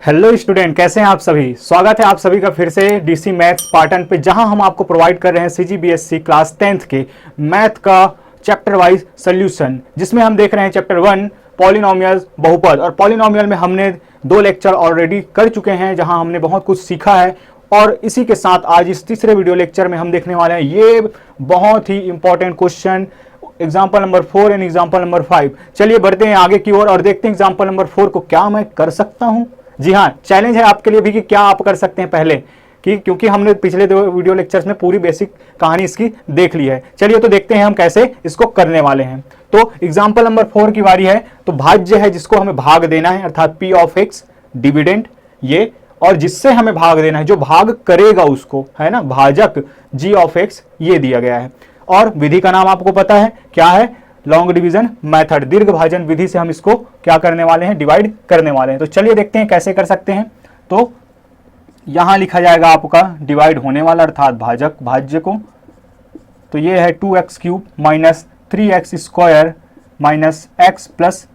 Hello student, कैसे हैं आप सभी। स्वागत है आप सभी का फिर से डीसी मैथ्स पार्टन पे, जहां हम आपको प्रोवाइड कर रहे हैं सीजीबीएसई क्लास 10th के मैथ का चैप्टर वाइज सोल्यूशन, जिसमें हम देख रहे हैं चैप्टर 1 पॉलिनोमियल बहुपद। और पॉलिनोमियल में हमने 2 लेक्चर ऑलरेडी कर चुके हैं, जहां हमने बहुत कुछ सीखा है। और इसी के साथ आज इस तीसरे वीडियो लेक्चर में हम देखने वाले हैं ये बहुत ही important question, example number 4 and example number 5। चलिए बढ़ते हैं आगे की ओर और देखते हैं एग्जाम्पल नंबर 4 को क्या मैं कर सकता हूं। जी हाँ, चैलेंज है आपके लिए भी कि क्या आप कर सकते हैं पहले, क्योंकि हमने पिछले 2 वीडियो लेक्चर्स में पूरी बेसिक कहानी इसकी देख ली है। चलिए तो देखते हैं हम कैसे इसको करने वाले हैं। तो एग्जाम्पल नंबर 4 की बारी है। तो भाज्य है जिसको हमें भाग देना है, अर्थात p ऑफ x डिविडेंड ये, और जिससे हमें भाग देना है, जो भाग करेगा उसको, है ना, भाजक g ऑफ x ये दिया गया है। और विधि का नाम आपको पता है क्या है, लॉन्ग डिवीजन मेथड, दीर्घ भाजन विधि से हम इसको क्या करने वाले हैं, डिवाइड करने वाले हैं। तो चलिए देखते हैं कैसे कर सकते हैं। तो यहां लिखा जाएगा आपका डिवाइड होने वाला अर्थात भाजक भाज्य को। तो ये है 2x cube minus 3x square minus x plus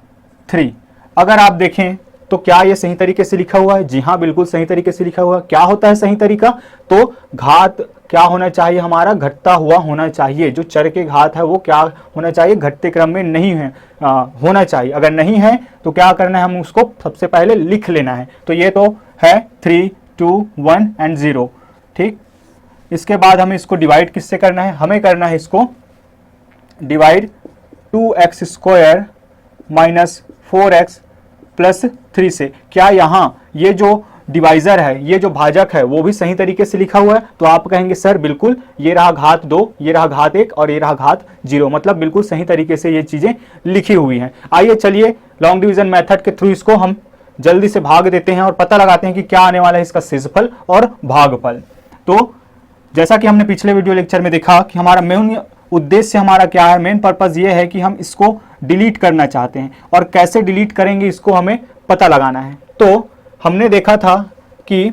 3। अगर आप देखें तो क्या ये सही तरीके से लिखा हुआ है? जी हाँ, बिल्कुल सही तरीके से लिखा हुआ है। क्या होता है सही तरीका? तो घात क्या होना चाहिए हमारा, घटता हुआ होना चाहिए। जो चर के घात है वो क्या होना चाहिए, घटते क्रम में नहीं है, होना चाहिए। अगर नहीं है तो क्या करना है, हम उसको सबसे पहले लिख लेना है। तो ये तो है 3, 2, 1 एंड 0, ठीक। इसके बाद हमें इसको डिवाइड किससे करना है, हमें करना है इसको divide 2x square minus 4x plus 3 से। क्या यहाँ ये जो डिवाइजर है, ये जो भाजक है, वो भी सही तरीके से लिखा हुआ है? तो आप कहेंगे सर बिल्कुल, ये रहा घात 2, ये रहा घात 1 और ये रहा घात 0, मतलब बिल्कुल सही तरीके से ये चीजें लिखी हुई हैं। आइए चलिए लॉन्ग डिवीजन मेथड के थ्रू इसको हम जल्दी से भाग देते हैं और पता लगाते हैं कि क्या आने वाला है इसका शेषफल और भागफल। तो जैसा कि हमने पिछले वीडियो लेक्चर में देखा कि हमारा मेन उद्देश्य हमारा क्या है, मेन पर्पज ये है कि हम इसको डिलीट करना चाहते हैं, और कैसे डिलीट करेंगे इसको हमें पता लगाना है। तो हमने देखा था कि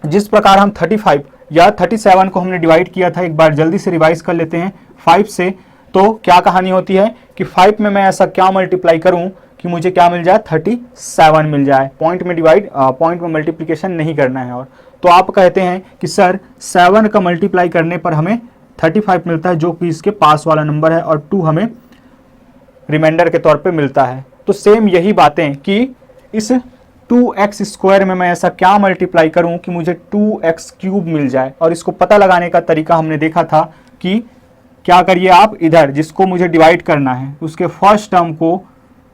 जिस प्रकार हम 35 या 37 को हमने डिवाइड किया था, एक बार जल्दी से रिवाइज कर लेते हैं 5 से। तो क्या कहानी होती है कि 5 में मैं ऐसा क्या मल्टीप्लाई करूं कि मुझे क्या मिल जाए, 37 मिल जाए। पॉइंट में डिवाइड, पॉइंट में मल्टीप्लिकेशन नहीं करना है। और तो आप कहते हैं कि सर 7 का मल्टीप्लाई करने पर हमें 35 मिलता है, जो कि इसके पास वाला नंबर है, और 2 हमें रिमाइंडर के तौर पे मिलता है। तो सेम यही बातें कि इस 2x स्क्वायर में मैं ऐसा क्या मल्टीप्लाई करूं कि मुझे 2x क्यूब मिल जाए। और इसको पता लगाने का तरीका हमने देखा था कि क्या करिए आप, इधर जिसको मुझे डिवाइड करना है उसके फर्स्ट टर्म को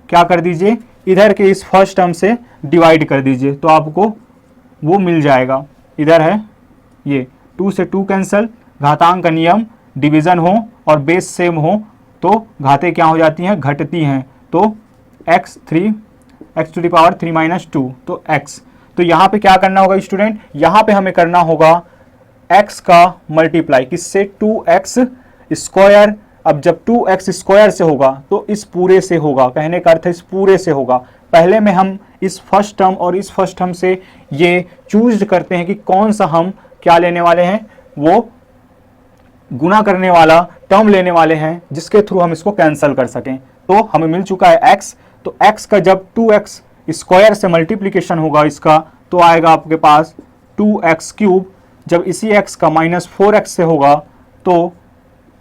क्या कर दीजिए, इधर के इस फर्स्ट टर्म से डिवाइड कर दीजिए, तो आपको वो मिल जाएगा। इधर है ये 2 से 2 कैंसल, घातांक का नियम, डिवीजन हो और बेस सेम हो तो घातें क्या हो जाती हैं, घटती हैं। तो x to the power 3 minus 2, तो x। तो यहाँ पे क्या करना होगा स्टूडेंट, यहाँ पे हमें करना होगा x का मल्टीप्लाई किससे, 2x स्क्वायर। अब जब 2x स्क्वायर से होगा तो इस पूरे से होगा, कहने का अर्थ इस पूरे से होगा। पहले में हम इस फर्स्ट टर्म और इस फर्स्ट टर्म से ये चूज करते हैं कि कौन सा हम क्या लेने वाले हैं, वो गुना करने वाला टर्म लेने वाले हैं, जिसके थ्रू हम इसको कैंसिल कर सकें। तो हमें मिल चुका है x। तो x का जब 2x स्क्वायर से मल्टीप्लिकेशन होगा इसका, तो आएगा आपके पास 2x क्यूब। जब इसी x का माइनस 4x से होगा तो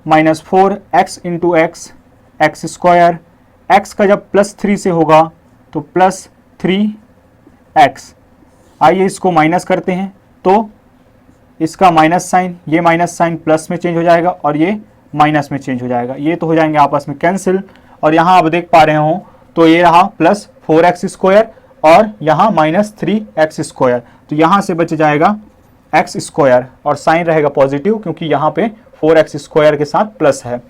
minus 4x into x, x square. x का जब प्लस 3 से होगा तो प्लस 3x। आइए इसको माइनस करते हैं, तो इसका माइनस साइन, ये माइनस साइन प्लस में चेंज हो जाएगा और ये माइनस में चेंज हो जाएगा, ये तो हो जाएंगे आपस में कैंसिल। और यहाँ आप देख पा रहे हो तो ये रहा प्लस 4x स्क्वायर और यहाँ माइनस 3x स्क्वायर। तो यहाँ से बच जाएगा x स्क्वायर और साइन रहेगा पॉजिटिव, क्योंकि यहाँ पे 4x स्क्वायर के साथ प्लस है,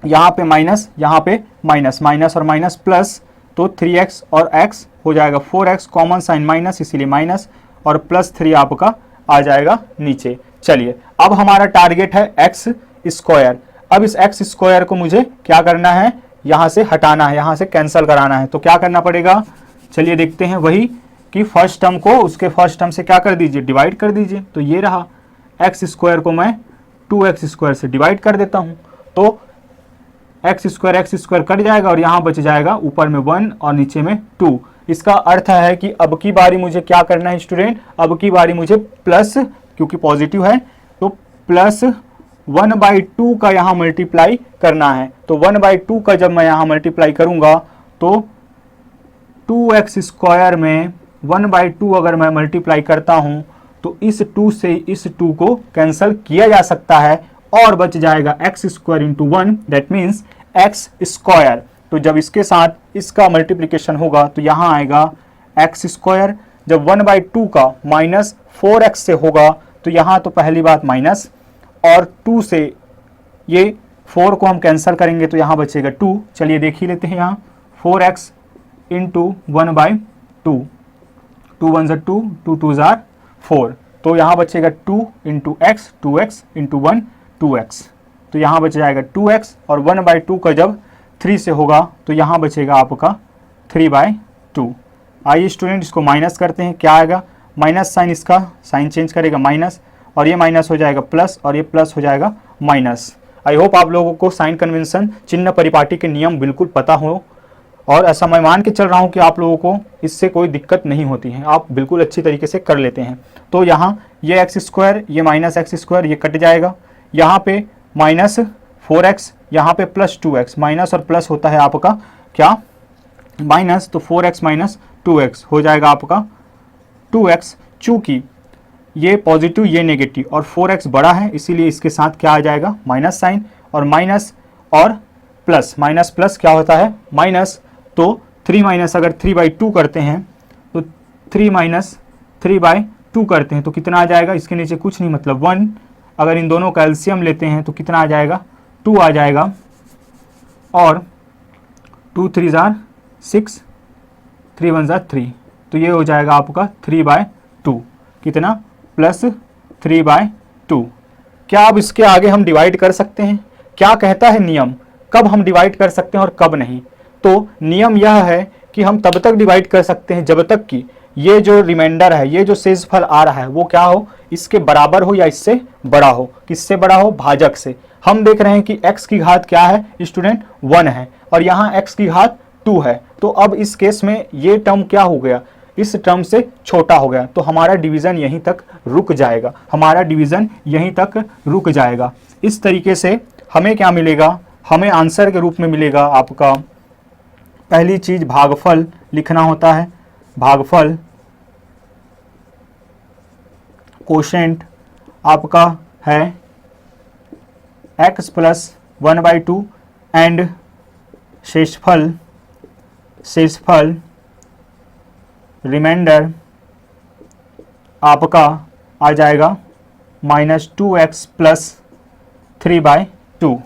यहाँ पे माइनस, यहाँ पे माइनस, माइनस और माइनस प्लस, तो 3x और x हो जाएगा 4x, कॉमन साइन माइनस इसीलिए माइनस, और प्लस 3 आपका आ जाएगा नीचे। चलिए अब हमारा टारगेट है x स्क्वायर। अब इस x स्क्वायर को मुझे क्या करना है, यहाँ से हटाना है, यहाँ से कैंसिल कराना है। तो क्या करना पड़ेगा, चलिए देखते हैं। वही कि फर्स्ट टर्म को उसके फर्स्ट टर्म से क्या कर दीजिए, डिवाइड कर दीजिए। तो ये रहा x स्क्वायर को मैं 2x स्क्वायर से डिवाइड कर देता हूँ, तो x स्क्वायर कट जाएगा और यहाँ बच जाएगा ऊपर में 1 और नीचे में 2। इसका अर्थ है कि अब की बारी मुझे क्या करना है स्टूडेंट, अब की बारी मुझे प्लस, क्योंकि पॉजिटिव है तो प्लस 1/2 का यहाँ मल्टीप्लाई करना है। तो 1/2 का जब मैं यहाँ मल्टीप्लाई करूंगा तो 2x स्क्वायर में 1/2 अगर मैं मल्टीप्लाई करता हूं तो इस 2 से इस 2 को कैंसिल किया जा सकता है और बच जाएगा x square into 1, that means x square. तो जब इसके साथ इसका मल्टीप्लिकेशन होगा तो यहाँ आएगा x स्क्वायर। जब 1/2 का माइनस 4x से होगा तो यहाँ तो पहली बात माइनस, और 2 से ये 4 को हम कैंसिल करेंगे तो यहाँ बचेगा 2। चलिए देख ही लेते हैं, यहाँ 4x इंटू 1/2, 2 1 2, 2 2 4, तो यहाँ बचेगा 2 into x, 2x into 1 2x, तो यहाँ बच जाएगा 2x। और 1/2 का जब 3 से होगा तो यहाँ बचेगा आपका 3/2। आइए स्टूडेंट इसको माइनस करते हैं, क्या आएगा, माइनस साइन, इसका साइन चेंज करेगा माइनस, और ये माइनस हो जाएगा प्लस, और ये प्लस हो जाएगा माइनस। आई होप आप लोगों को साइन कन्वेंशन, चिन्ह परिपाटी के नियम बिल्कुल पता हो, और ऐसा मैं मान के चल रहा हूँ कि आप लोगों को इससे कोई दिक्कत नहीं होती है, आप बिल्कुल अच्छी तरीके से कर लेते हैं। तो यहाँ ये एक्स स्क्वायर, ये माइनस एक्स स्क्वायर, ये कट जाएगा, यहाँ पे माइनस 4x, यहाँ पे प्लस 2x, माइनस और प्लस होता है आपका क्या, माइनस, तो 4x माइनस 2x हो जाएगा आपका 2x। चूँकि ये पॉजिटिव ये नेगेटिव और 4x बड़ा है इसीलिए इसके साथ क्या आ जाएगा, माइनस साइन, और माइनस और प्लस, माइनस प्लस क्या होता है माइनस, तो 3 माइनस अगर 3/2 करते हैं तो 3 माइनस 3/2 करते हैं तो कितना आ जाएगा, इसके नीचे कुछ नहीं मतलब 1, अगर इन दोनों का एलसीएम लेते हैं तो कितना आ जाएगा 2 आ जाएगा, और 2 3 6, 3 1 3, तो ये हो जाएगा आपका 3/2, कितना प्लस 3/2। क्या अब इसके आगे हम डिवाइड कर सकते हैं, क्या कहता है नियम, कब हम डिवाइड कर सकते हैं और कब नहीं। तो नियम यह है कि हम तब तक डिवाइड कर सकते हैं जब तक कि ये जो रिमाइंडर है, ये जो शेषफल आ रहा है वो क्या हो, इसके बराबर हो या इससे बड़ा हो। किससे बड़ा हो, भाजक से। हम देख रहे हैं कि x की घात क्या है स्टूडेंट 1 है, और यहाँ x की घात 2 है, तो अब इस केस में ये टर्म क्या हो गया, इस टर्म से छोटा हो गया, तो हमारा डिवीजन यहीं तक रुक जाएगा, हमारा डिवीजन यहीं तक रुक जाएगा। इस तरीके से हमें क्या मिलेगा, हमें आंसर के रूप में मिलेगा आपका, पहली चीज भागफल लिखना होता है, भागफल कोशेंट आपका है x प्लस 1/2 एंड शेषफल, शेषफल रिमाइंडर आपका आ जाएगा -2x प्लस 3/2।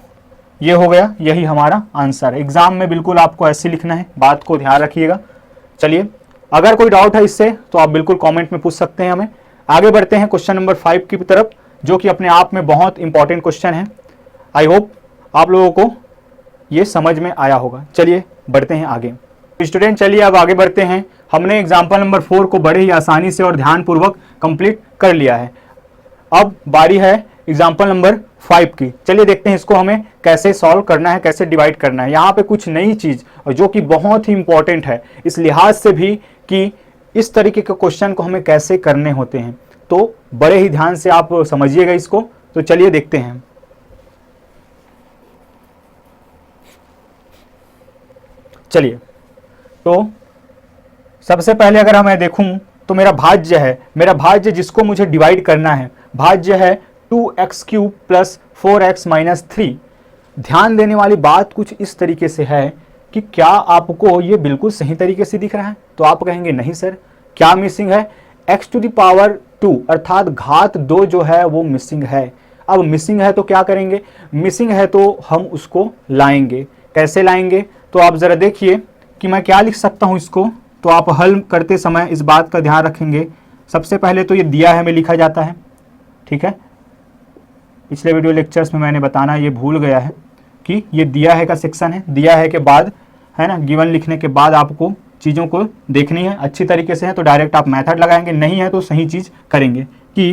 ये हो गया, यही हमारा आंसर है। एग्जाम में बिल्कुल आपको ऐसे लिखना है, बात को ध्यान रखिएगा। चलिए अगर कोई डाउट है इससे तो आप बिल्कुल कमेंट में पूछ सकते हैं हमें। आगे बढ़ते हैं क्वेश्चन नंबर 5 की तरफ, जो कि अपने आप में बहुत इंपॉर्टेंट क्वेश्चन है। आई होप आप लोगों को ये समझ में आया होगा। चलिए बढ़ते हैं आगे स्टूडेंट, चलिए अब आगे बढ़ते हैं। हमने एग्जाम्पल नंबर 4 को बड़े ही आसानी से और ध्यानपूर्वक कंप्लीट कर लिया है। अब बारी है एग्जाम्पल नंबर 5 की। चलिए देखते हैं इसको हमें कैसे सॉल्व करना है, कैसे डिवाइड करना है। यहाँ पे कुछ नई चीज और जो कि बहुत ही इंपॉर्टेंट है इस लिहाज से भी कि इस तरीके के क्वेश्चन को हमें कैसे करने होते हैं, तो बड़े ही ध्यान से आप समझिएगा इसको। तो चलिए देखते हैं। चलिए तो सबसे पहले अगर मैं देखूं तो मेरा भाज्य है, मेरा भाज्य जिसको मुझे डिवाइड करना है, भाज्य है 2x³ प्लस 4x माइनस 3। ध्यान देने वाली बात कुछ इस तरीके से है कि क्या आपको ये बिल्कुल सही तरीके से दिख रहा है, तो आप कहेंगे नहीं सर क्या मिसिंग है, x⁻² अर्थात घात 2 जो है वो मिसिंग है। अब मिसिंग है तो क्या करेंगे, मिसिंग है तो हम उसको लाएंगे। कैसे लाएंगे, तो आप जरा देखिए कि मैं क्या लिख सकता हूं इसको। तो आप हल करते समय इस बात का ध्यान रखेंगे। सबसे पहले तो ये दिया है में लिखा जाता है, ठीक है। पिछले वीडियो लेक्चर्स में मैंने बताना ये भूल गया है कि ये दिया है का सेक्शन है। दिया है के बाद है ना, गिवन लिखने के बाद आपको चीज़ों को देखनी है अच्छी तरीके से। है तो डायरेक्ट आप मेथड लगाएंगे, नहीं है तो सही चीज़ करेंगे कि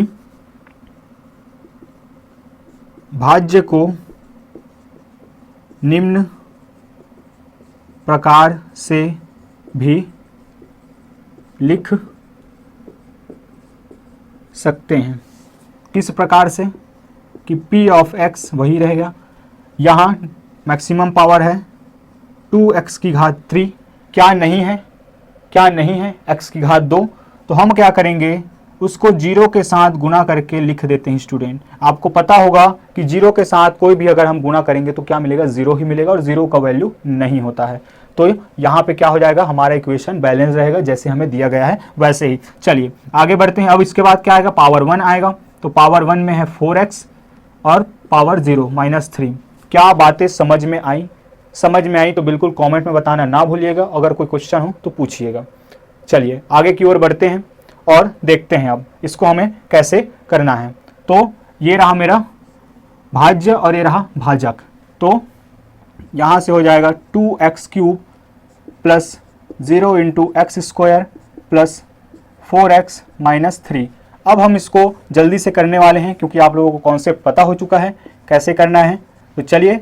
भाज्य को निम्न प्रकार से भी लिख सकते हैं। किस प्रकार से कि p ऑफ x वही रहेगा, यहाँ मैक्सिमम पावर है 2x की घात 3, क्या नहीं है, क्या नहीं है x की घात 2, तो हम क्या करेंगे उसको 0 के साथ गुना करके लिख देते हैं स्टूडेंट। आपको पता होगा कि 0 के साथ कोई भी अगर हम गुना करेंगे तो क्या मिलेगा, 0 ही मिलेगा और 0 का वैल्यू नहीं होता है। तो यहाँ पे क्या हो जाएगा, हमारा इक्वेशन बैलेंस रहेगा जैसे हमें दिया गया है वैसे ही। चलिए आगे बढ़ते हैं। अब इसके बाद क्या आएगा, पावर 1 आएगा, तो पावर 1 में है 4x और पावर 0 -3। क्या बातें समझ में आई? समझ में आई तो बिल्कुल कमेंट में बताना ना भूलिएगा, अगर कोई क्वेश्चन हो तो पूछिएगा। चलिए आगे की ओर बढ़ते हैं और देखते हैं अब इसको हमें कैसे करना है। तो ये रहा मेरा भाज्य और ये रहा भाजक, तो यहाँ से हो जाएगा 2x³ plus 0 into x square plus 4x -3। अब हम इसको जल्दी से करने वाले हैं क्योंकि आप लोगों को कॉन्सेप्ट पता हो चुका है कैसे करना है। तो चलिए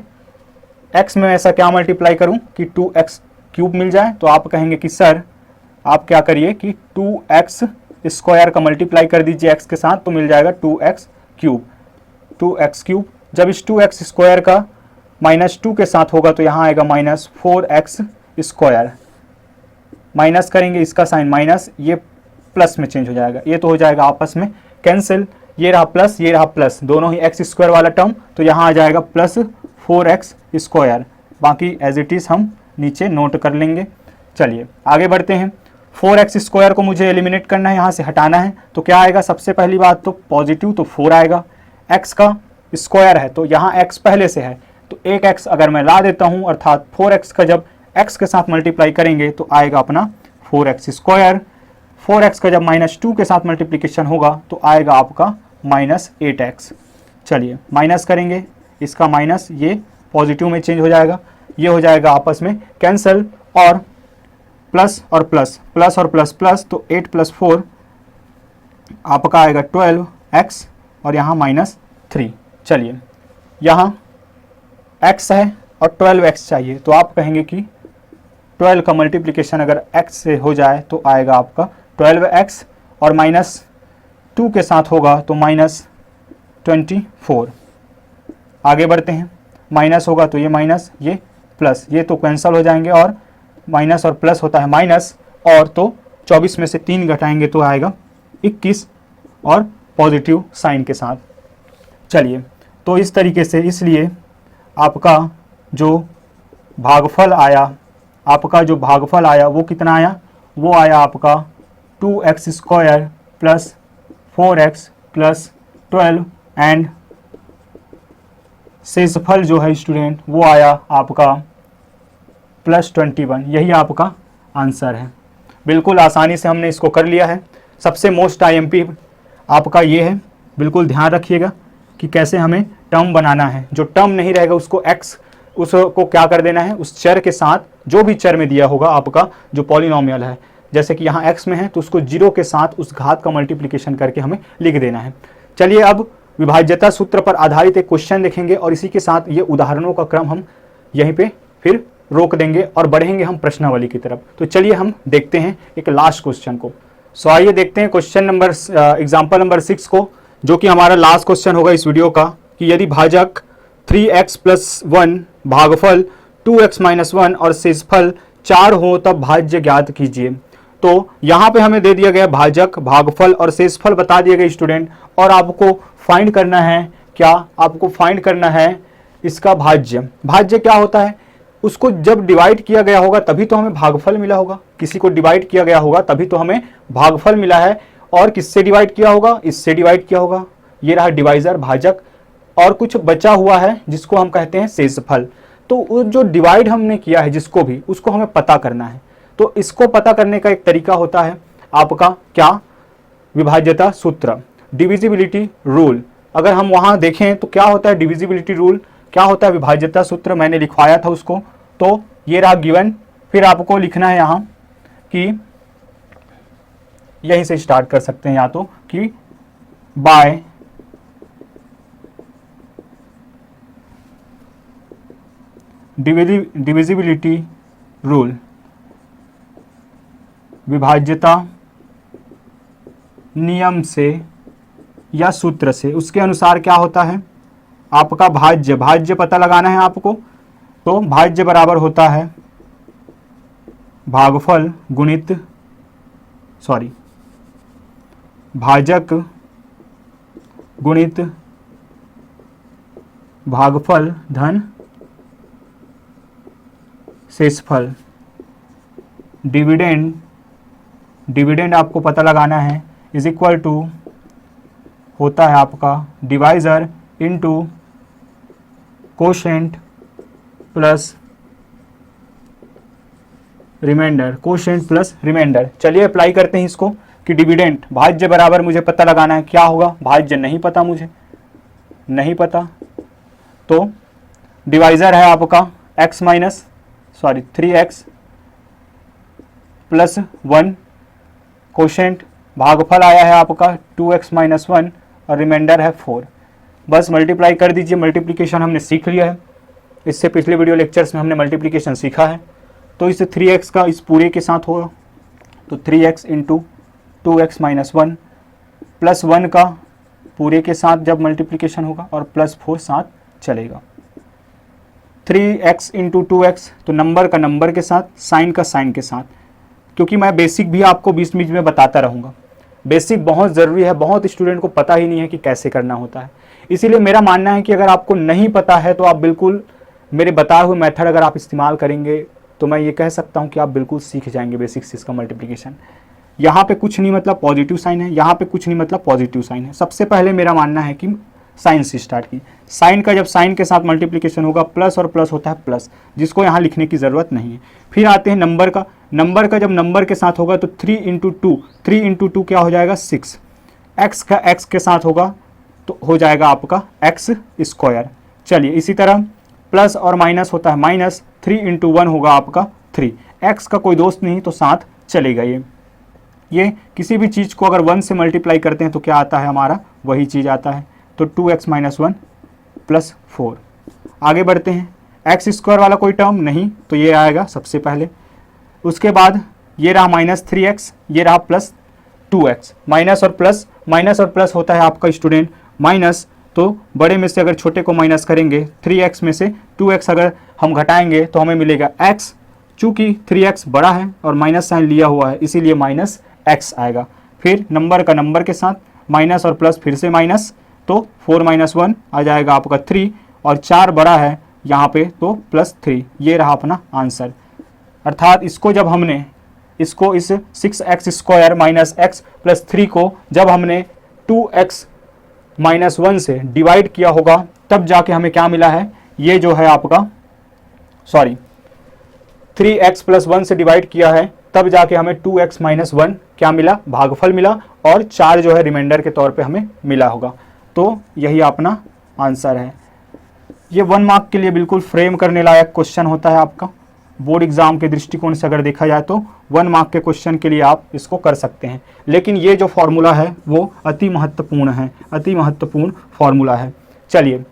x में ऐसा क्या मल्टीप्लाई करूं कि 2x³ मिल जाए, तो आप कहेंगे कि सर आप क्या करिए कि 2x स्क्वायर का मल्टीप्लाई कर दीजिए x के साथ, तो मिल जाएगा 2x³। 2x³ जब इस 2x स्क्वायर का -2 के साथ होगा तो यहाँ आएगा -4x स्क्वायर, माइनस करेंगे इसका साइन माइनस, ये प्लस में चेंज हो जाएगा, ये तो हो जाएगा आपस में कैंसिल, ये रहा प्लस ये रहा प्लस, दोनों ही x स्क्वायर वाला टर्म, तो यहाँ आ जाएगा प्लस 4x स्क्वायर। बाकी एज इट इज़ हम नीचे नोट कर लेंगे। चलिए आगे बढ़ते हैं। 4x स्क्वायर को मुझे एलिमिनेट करना है, यहाँ से हटाना है, तो क्या आएगा, सबसे पहली बात तो पॉजिटिव तो 4 आएगा, x का स्क्वायर है तो यहाँ x पहले से है, तो एक x अगर मैं ला देता हूँ अर्थात 4x का जब x के साथ मल्टीप्लाई करेंगे तो आएगा अपना 4x स्क्वायर। 4x का जब -2 के साथ मल्टीप्लिकेशन होगा तो आएगा आपका -8x। चलिए माइनस करेंगे, इसका माइनस ये पॉजिटिव में चेंज हो जाएगा, ये हो जाएगा आपस में कैंसिल, और प्लस और प्लस, प्लस और प्लस प्लस, तो 8 + 4 आपका आएगा 12x और यहाँ -3। चलिए यहाँ x है और 12x चाहिए, तो आप कहेंगे कि 12 का मल्टीप्लिकेशन अगर x से हो जाए तो आएगा आपका 12x और -2 के साथ होगा तो -24। आगे बढ़ते हैं, माइनस होगा तो ये माइनस ये प्लस, ये तो कैंसिल हो जाएंगे और माइनस और प्लस होता है माइनस, और तो 24 में से 3 घटाएंगे तो आएगा 21 और पॉजिटिव साइन के साथ। चलिए तो इस तरीके से, इसलिए आपका जो भागफल आया, वो कितना आया, वो आया आपका 2x square plus 4x plus 12 and शेषफल जो है स्टूडेंट वो आया आपका +21। यही आपका आंसर है। बिल्कुल आसानी से हमने इसको कर लिया है। सबसे मोस्ट IMP आपका ये है, बिल्कुल ध्यान रखिएगा कि कैसे हमें टर्म बनाना है। जो टर्म नहीं रहेगा उसको उसको क्या कर देना है, उस चर के साथ, जो भी चर में दिया होगा आपका जो पॉलिनोमियल है, जैसे कि यहाँ x में है तो उसको 0 के साथ उस घात का मल्टीप्लिकेशन करके हमें लिख देना है। चलिए अब विभाज्यता सूत्र पर आधारित एक क्वेश्चन देखेंगे और इसी के साथ ये उदाहरणों का क्रम हम यहीं पे फिर रोक देंगे और बढ़ेंगे हम प्रश्नावली की तरफ। तो चलिए हम देखते हैं एक लास्ट क्वेश्चन को। सो आइए देखते हैं क्वेश्चन नंबर एग्जाम्पल नंबर 6 को, जो कि हमारा लास्ट क्वेश्चन होगा इस वीडियो का, कि यदि भाजक 3x + 1 भागफल 2x - 1 और शेषफल 4 हो तब भाज्य ज्ञात कीजिए। तो यहाँ पे हमें दे दिया गया भाजक, भागफल और शेषफल बता दिए गए स्टूडेंट, और आपको फाइंड करना है क्या, आपको फाइंड करना है इसका भाज्य। भाज्य क्या होता है, उसको जब डिवाइड किया गया होगा तभी तो हमें भागफल मिला होगा, किसी को डिवाइड किया गया होगा तभी तो हमें भागफल मिला है, और किससे डिवाइड किया होगा, इससे डिवाइड किया होगा। ये रहा डिवाइजर भाजक, और कुछ बचा हुआ है जिसको हम कहते हैं शेषफल। तो जो डिवाइड हमने किया है जिसको भी, उसको हमें पता करना है। तो इसको पता करने का एक तरीका होता है आपका क्या, विभाज्यता सूत्र, डिविजिबिलिटी रूल। अगर हम वहां देखें तो क्या होता है डिविजिबिलिटी रूल, क्या होता है विभाज्यता सूत्र, मैंने लिखवाया था उसको। तो ये रहा गिवन, फिर आपको लिखना है यहाँ कि यहीं से स्टार्ट कर सकते हैं, या तो कि बाय डिविजिबिलिटी रूल, विभाज्यता नियम से या सूत्र से, उसके अनुसार क्या होता है आपका भाज्य, भाज्य पता लगाना है आपको। तो भाज्य बराबर होता है भागफल गुणित भाजक गुणित भागफल धन शेषफल। डिविडेंड आपको पता लगाना है, इज इक्वल टू होता है आपका divisor into quotient plus remainder, quotient plus remainder. चलिए अप्लाई करते हैं इसको कि डिविडेंड भाज्य बराबर मुझे पता लगाना है, क्या होगा भाज्य नहीं पता, मुझे नहीं पता, तो डिवाइजर है आपका x minus 3x plus 1, quotient भागफल आया है आपका 2x माइनस 1 और रिमाइंडर है 4। बस मल्टीप्लाई कर दीजिए, मल्टीप्लिकेशन हमने सीख लिया है, इससे पिछले वीडियो लेक्चर्स में हमने मल्टीप्लिकेशन सीखा है। तो इस 3x का इस पूरे के साथ होगा, तो 3x into 2x minus 1 plus 1 का पूरे के साथ जब मल्टीप्लिकेशन होगा और प्लस 4 साथ चलेगा। 3x इंटू 2x, तो नंबर का नंबर के साथ, साइन का साइन के साथ, क्योंकि मैं बेसिक भी आपको बीच बीच में बताता रहूँगा। बेसिक बहुत ज़रूरी है, बहुत स्टूडेंट को पता ही नहीं है कि कैसे करना होता है। इसीलिए मेरा मानना है कि अगर आपको नहीं पता है तो आप बिल्कुल मेरे बताए हुए मेथड अगर आप इस्तेमाल करेंगे तो मैं ये कह सकता हूँ कि आप बिल्कुल सीख जाएंगे बेसिक से इसका मल्टीप्लिकेशन। यहाँ पे कुछ नहीं मतलब पॉजिटिव साइन है, यहाँ पे कुछ नहीं मतलब पॉजिटिव साइन है। सबसे पहले मेरा मानना है कि साइन से स्टार्ट की, साइन का जब साइन के साथ मल्टीप्लिकेशन होगा प्लस और प्लस होता है प्लस, जिसको यहाँ लिखने की ज़रूरत नहीं है। फिर आते हैं नंबर का, नंबर का जब नंबर के साथ होगा तो 3 इंटू 2 क्या हो जाएगा 6, एक्स का एक्स के साथ होगा तो हो जाएगा आपका एक्स स्क्वायर। चलिए इसी तरह प्लस और माइनस होता है, माइनस 3 इंटू 1 होगा आपका 3, एक्स का कोई दोस्त नहीं तो साथ चलेगा। ये किसी भी चीज़ को अगर 1 से मल्टीप्लाई करते हैं तो क्या आता है हमारा वही चीज़ आता है, तो 2x माइनस 1 प्लस 4। आगे बढ़ते हैं, एक्स स्क्वायर वाला कोई टर्म नहीं तो ये आएगा सबसे पहले। उसके बाद ये रहा माइनस 3x, ये रहा प्लस 2x। माइनस और प्लस होता है आपका स्टूडेंट माइनस, तो बड़े में से अगर छोटे को माइनस करेंगे 3x में से 2x अगर हम घटाएंगे तो हमें मिलेगा x। चूँकि 3x बड़ा है और माइनस साइन लिया हुआ है इसीलिए माइनस x आएगा। फिर नंबर का नंबर के साथ माइनस और प्लस फिर से माइनस, तो 4 माइनस 1 आ जाएगा आपका 3 और 4 बड़ा है यहाँ पे तो प्लस 3। ये रहा अपना आंसर। अर्थात इसको जब हमने इसको इस 6x square minus x plus 3 को जब हमने 2x माइनस 1 से डिवाइड किया होगा तब जाके हमें क्या मिला है, ये जो है आपका 3x प्लस 1 से डिवाइड किया है तब जाके हमें 2x माइनस 1 क्या मिला, भागफल मिला, और 4 जो है रिमाइंडर के तौर पे हमें मिला होगा। तो यही अपना आंसर है। ये 1 मार्क के लिए बिल्कुल फ्रेम करने लायक क्वेश्चन होता है आपका। बोर्ड एग्जाम के दृष्टिकोण से अगर देखा जाए तो 1 मार्क के क्वेश्चन के लिए आप इसको कर सकते हैं, लेकिन ये जो फॉर्मूला है वो अति महत्वपूर्ण है, अति महत्वपूर्ण फॉर्मूला है। चलिए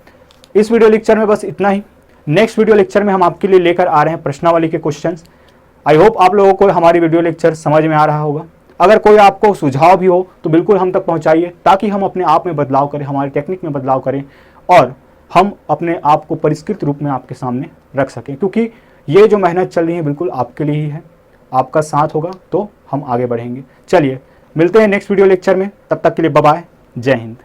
इस वीडियो लेक्चर में बस इतना ही। नेक्स्ट वीडियो लेक्चर में हम आपके लिए लेकर आ रहे हैं प्रश्नावली के क्वेश्चंस। आई होप आप लोगों को हमारी वीडियो लेक्चर समझ में आ रहा होगा। अगर कोई आपको सुझाव भी हो तो बिल्कुल हम तक पहुंचाइए ताकि हम अपने आप में बदलाव करें, हमारी टेक्निक में बदलाव करें और हम अपने आप को परिष्कृत रूप में आपके सामने रख सकें, क्योंकि ये जो मेहनत चल रही है बिल्कुल आपके लिए ही है। आपका साथ होगा तो हम आगे बढ़ेंगे। चलिए मिलते हैं नेक्स्ट वीडियो लेक्चर में, तब तक के लिए बाय बाय, जय हिंद।